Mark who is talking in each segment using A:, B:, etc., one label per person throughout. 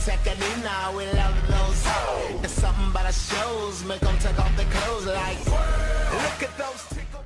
A: second in now, we love those hoes. There's something about the shows, make them take off their clothes like, look at those tickle.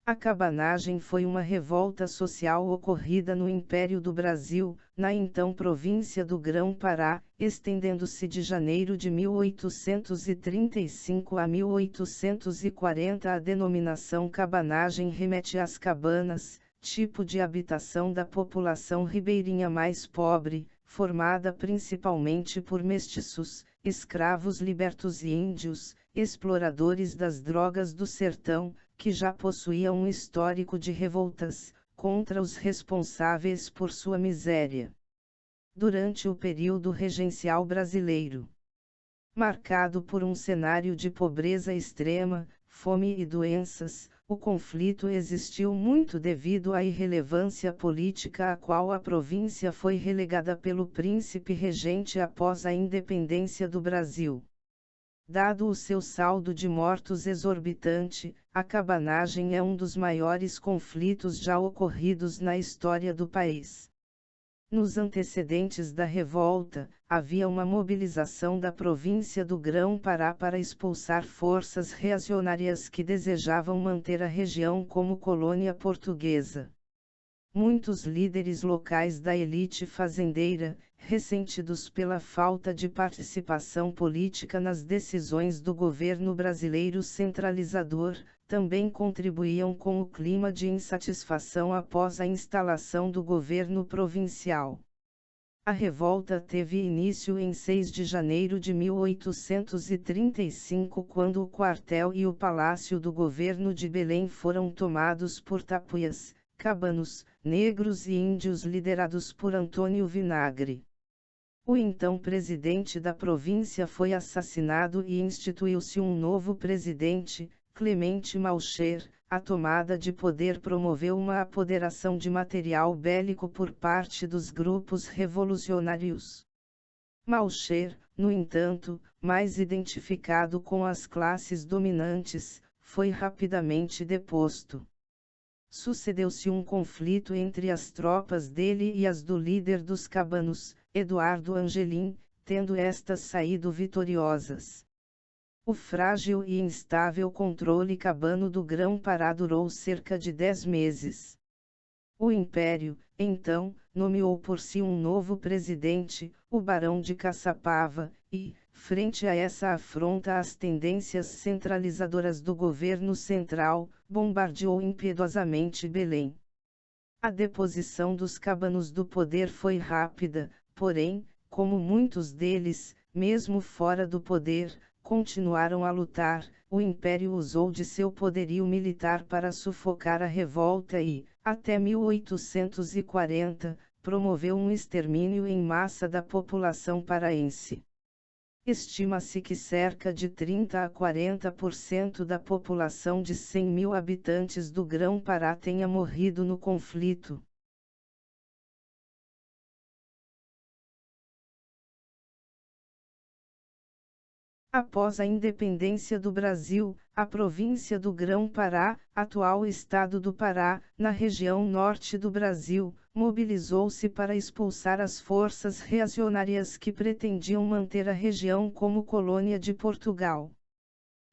B: A cabanagem foi uma revolta social ocorrida no Império do Brasil, na então província do Grão-Pará, estendendo-se de janeiro de 1835 a 1840. A denominação cabanagem remete às cabanas, tipo de habitação da população ribeirinha mais pobre, formada principalmente por mestiços, escravos libertos e índios, exploradores das drogas do sertão, que já possuía um histórico de revoltas contra os responsáveis por sua miséria. Durante o período regencial brasileiro, marcado por um cenário de pobreza extrema, fome e doenças, o conflito existiu muito devido à irrelevância política a qual a província foi relegada pelo príncipe regente após a independência do Brasil. Dado o seu saldo de mortos exorbitante, a cabanagem é um dos maiores conflitos já ocorridos na história do país. Nos antecedentes da revolta, havia uma mobilização da província do Grão-Pará para expulsar forças reacionárias que desejavam manter a região como colônia portuguesa. Muitos líderes locais da elite fazendeira, ressentidos pela falta de participação política nas decisões do governo brasileiro centralizador, também contribuíam com o clima de insatisfação após a instalação do governo provincial. A revolta teve início em 6 de janeiro de 1835, quando o quartel e o palácio do governo de Belém foram tomados por tapuias, cabanos, negros e índios liderados por Antônio Vinagre. O então presidente da província foi assassinado e instituiu-se um novo presidente, Clemente Malcher. A tomada de poder promoveu uma apoderação de material bélico por parte dos grupos revolucionários. Malcher, no entanto, mais identificado com as classes dominantes, foi rapidamente deposto. Sucedeu-se um conflito entre as tropas dele e as do líder dos cabanos, Eduardo Angelim, tendo estas saído vitoriosas. O frágil e instável controle cabano do Grão-Pará durou cerca de 10 meses. O Império, então, nomeou por si um novo presidente, o Barão de Caçapava, e, frente a essa afronta às tendências centralizadoras do governo central, bombardeou impiedosamente Belém. A deposição dos cabanos do poder foi rápida, porém, como muitos deles, mesmo fora do poder, continuaram a lutar, o Império usou de seu poderio militar para sufocar a revolta e, até 1840, promoveu um extermínio em massa da população paraense. Estima-se que cerca de 30 a 40% da população de 100 mil habitantes do Grão-Pará tenha morrido no conflito. Após a independência do Brasil, a província do Grão-Pará, atual estado do Pará, na região norte do Brasil, mobilizou-se para expulsar as forças reacionárias que pretendiam manter a região como colônia de Portugal.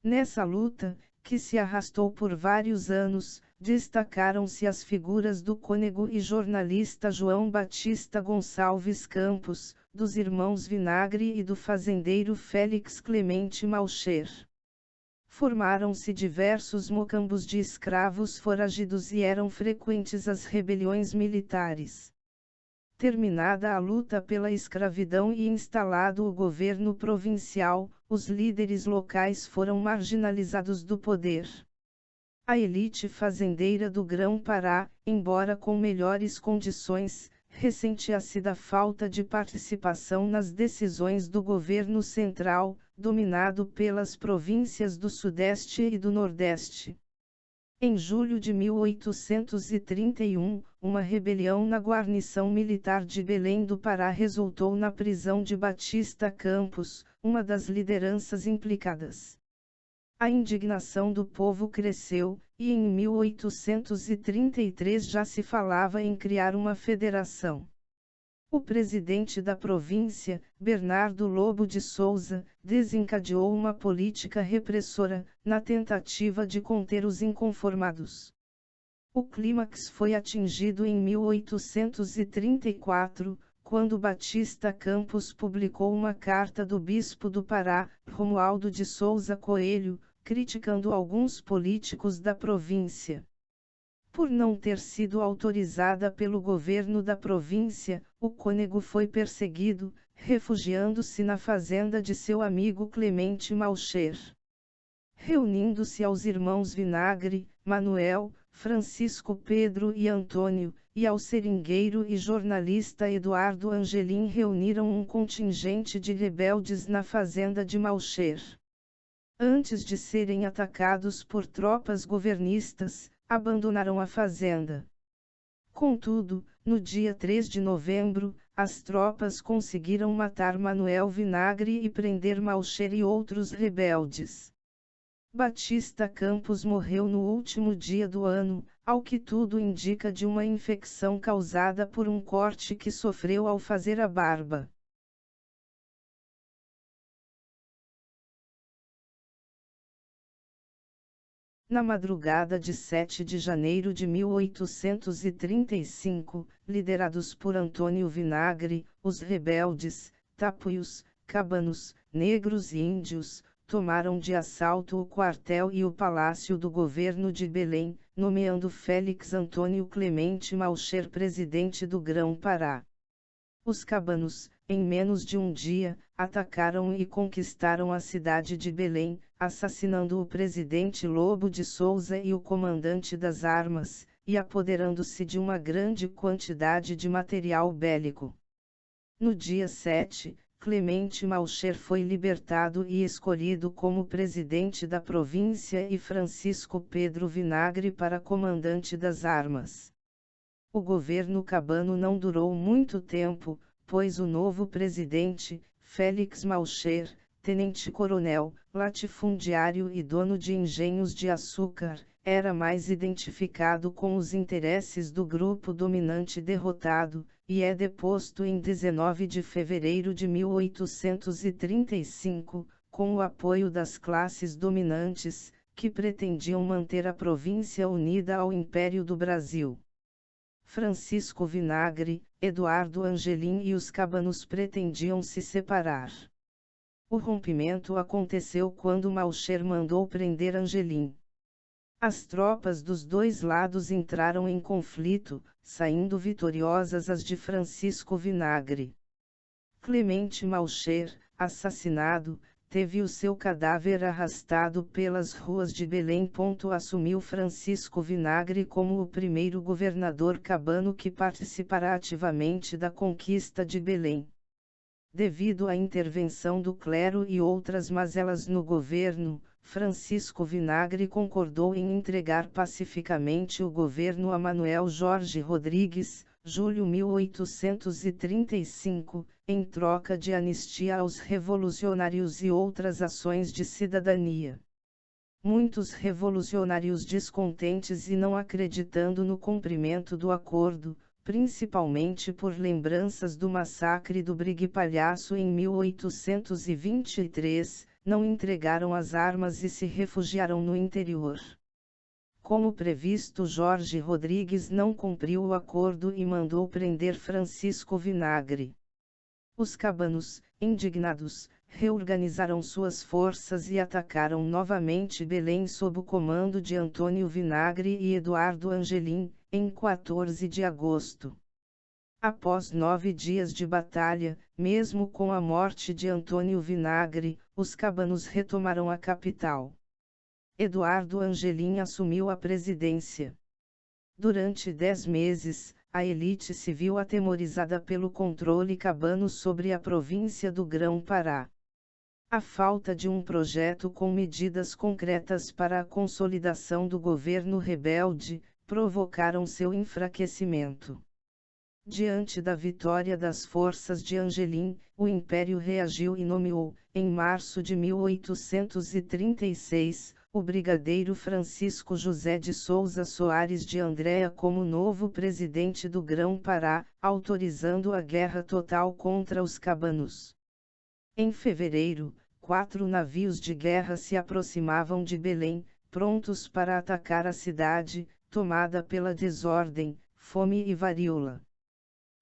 B: Nessa luta, que se arrastou por vários anos, destacaram-se as figuras do cônego e jornalista João Batista Gonçalves Campos, dos irmãos Vinagre e do fazendeiro Félix Clemente Malcher. Formaram-se diversos mocambos de escravos foragidos e eram frequentes as rebeliões militares. Terminada a luta pela escravidão e instalado o governo provincial, os líderes locais foram marginalizados do poder. A elite fazendeira do Grão-Pará, embora com melhores condições, ressentia-se da falta de participação nas decisões do governo central, dominado pelas províncias do Sudeste e do Nordeste. Em julho de 1831, uma rebelião na guarnição militar de Belém do Pará resultou na prisão de Batista Campos, uma das lideranças implicadas. A indignação do povo cresceu, e em 1833 já se falava em criar uma federação. O presidente da província, Bernardo Lobo de Souza, desencadeou uma política repressora, na tentativa de conter os inconformados. O clímax foi atingido em 1834, quando Batista Campos publicou uma carta do bispo do Pará, Romualdo de Souza Coelho, criticando alguns políticos da província. Por não ter sido autorizada pelo governo da província, o cônego foi perseguido, refugiando-se na fazenda de seu amigo Clemente Malcher. Reunindo-se aos irmãos Vinagre, Manuel, Francisco Pedro e Antônio, e ao seringueiro e jornalista Eduardo Angelim reuniram um contingente de rebeldes na fazenda de Malcher. Antes de serem atacados por tropas governistas, abandonaram a fazenda. Contudo, no dia 3 de novembro, as tropas conseguiram matar Manuel Vinagre e prender Malcher e outros rebeldes. Batista Campos morreu no último dia do ano, ao que tudo indica, de uma infecção causada por um corte que sofreu ao fazer a barba. Na madrugada de 7 de janeiro de 1835, liderados por Antônio Vinagre, os rebeldes, tapuios, cabanos, negros e índios, tomaram de assalto o quartel e o palácio do governo de Belém, nomeando Félix Antônio Clemente Malcher presidente do Grão-Pará. Os cabanos, em menos de um dia, atacaram e conquistaram a cidade de Belém, assassinando o presidente Lobo de Souza e o comandante das armas, e apoderando-se de uma grande quantidade de material bélico. No dia 7, Clemente Malcher foi libertado e escolhido como presidente da província e Francisco Pedro Vinagre para comandante das armas. O governo cabano não durou muito tempo, pois o novo presidente, Félix Malcher, tenente-coronel, latifundiário e dono de engenhos de açúcar, era mais identificado com os interesses do grupo dominante derrotado, e é deposto em 19 de fevereiro de 1835, com o apoio das classes dominantes, que pretendiam manter a província unida ao Império do Brasil. Francisco Vinagre, Eduardo Angelim e os cabanos pretendiam se separar. O rompimento aconteceu quando Malcher mandou prender Angelim. As tropas dos dois lados entraram em conflito, saindo vitoriosas as de Francisco Vinagre. Clemente Malcher, assassinado, teve o seu cadáver arrastado pelas ruas de Belém. Assumiu Francisco Vinagre como o primeiro governador cabano que participará ativamente da conquista de Belém. Devido à intervenção do clero e outras mazelas no governo, Francisco Vinagre concordou em entregar pacificamente o governo a Manuel Jorge Rodrigues, julho 1835, em troca de anistia aos revolucionários e outras ações de cidadania. Muitos revolucionários descontentes e não acreditando no cumprimento do acordo, principalmente por lembranças do massacre do Brigue Palhaço em 1823, não entregaram as armas e se refugiaram no interior. Como previsto, Jorge Rodrigues não cumpriu o acordo e mandou prender Francisco Vinagre. Os cabanos, indignados, reorganizaram suas forças e atacaram novamente Belém sob o comando de Antônio Vinagre e Eduardo Angelim, em 14 de agosto. Após 9 dias de batalha, mesmo com a morte de Antônio Vinagre, os cabanos retomaram a capital. Eduardo Angelim assumiu a presidência. Durante 10 meses, a elite se viu atemorizada pelo controle cabano sobre a província do Grão-Pará. A falta de um projeto com medidas concretas para a consolidação do governo rebelde, provocaram seu enfraquecimento. Diante da vitória das forças de Angelim, o Império reagiu e nomeou, em março de 1836, o brigadeiro Francisco José de Souza Soares de Andréa como novo presidente do Grão-Pará, autorizando a guerra total contra os cabanos. Em fevereiro, 4 navios de guerra se aproximavam de Belém, prontos para atacar a cidade, tomada pela desordem, fome e varíola.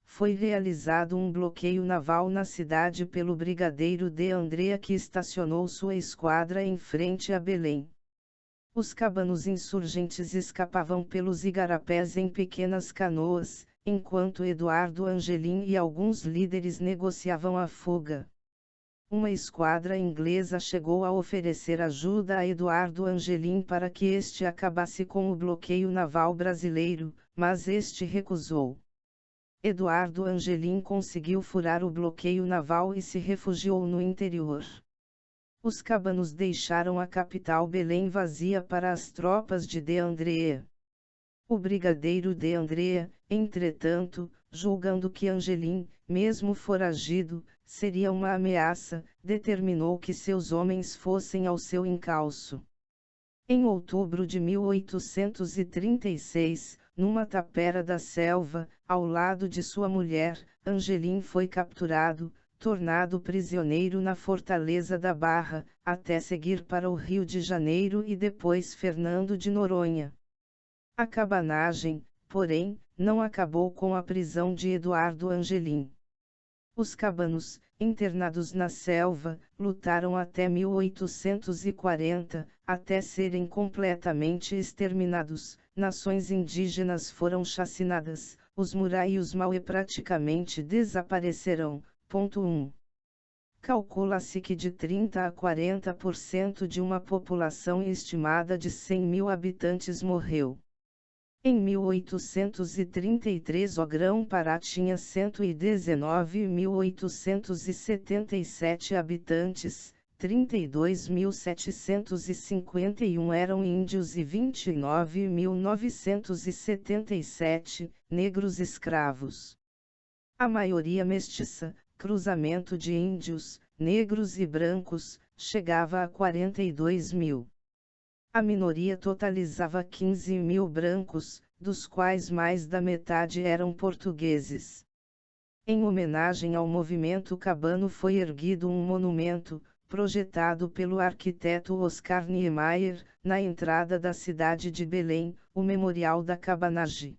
B: Foi realizado um bloqueio naval na cidade pelo brigadeiro de Andréa, que estacionou sua esquadra em frente a Belém. Os cabanos insurgentes escapavam pelos igarapés em pequenas canoas, enquanto Eduardo Angelim e alguns líderes negociavam a fuga. Uma esquadra inglesa chegou a oferecer ajuda a Eduardo Angelim para que este acabasse com o bloqueio naval brasileiro, mas este recusou. Eduardo Angelim conseguiu furar o bloqueio naval e se refugiou no interior. Os cabanos deixaram a capital Belém vazia para as tropas de Andréa. O brigadeiro de Andréa, entretanto, julgando que Angelim, mesmo foragido, seria uma ameaça, determinou que seus homens fossem ao seu encalço. Em outubro de 1836, numa tapera da selva, ao lado de sua mulher, Angelim foi capturado, tornado prisioneiro na Fortaleza da Barra, até seguir para o Rio de Janeiro e depois Fernando de Noronha. A cabanagem, porém, não acabou com a prisão de Eduardo Angelim. Os cabanos, internados na selva, lutaram até 1840, até serem completamente exterminados. Nações indígenas foram chacinadas, os Murai e os Maué praticamente desaparecerão. 1. Calcula-se que de 30 a 40% de uma população estimada de 100.000 habitantes morreu. Em 1833 o Grão-Pará tinha 119.877 habitantes, 32.751 eram índios e 29.977, negros escravos. A maioria mestiça, cruzamento de índios, negros e brancos, chegava a 42.000. A minoria totalizava 15.000 brancos, dos quais mais da metade eram portugueses. Em homenagem ao movimento cabano foi erguido um monumento, projetado pelo arquiteto Oscar Niemeyer, na entrada da cidade de Belém, o Memorial da Cabanagem.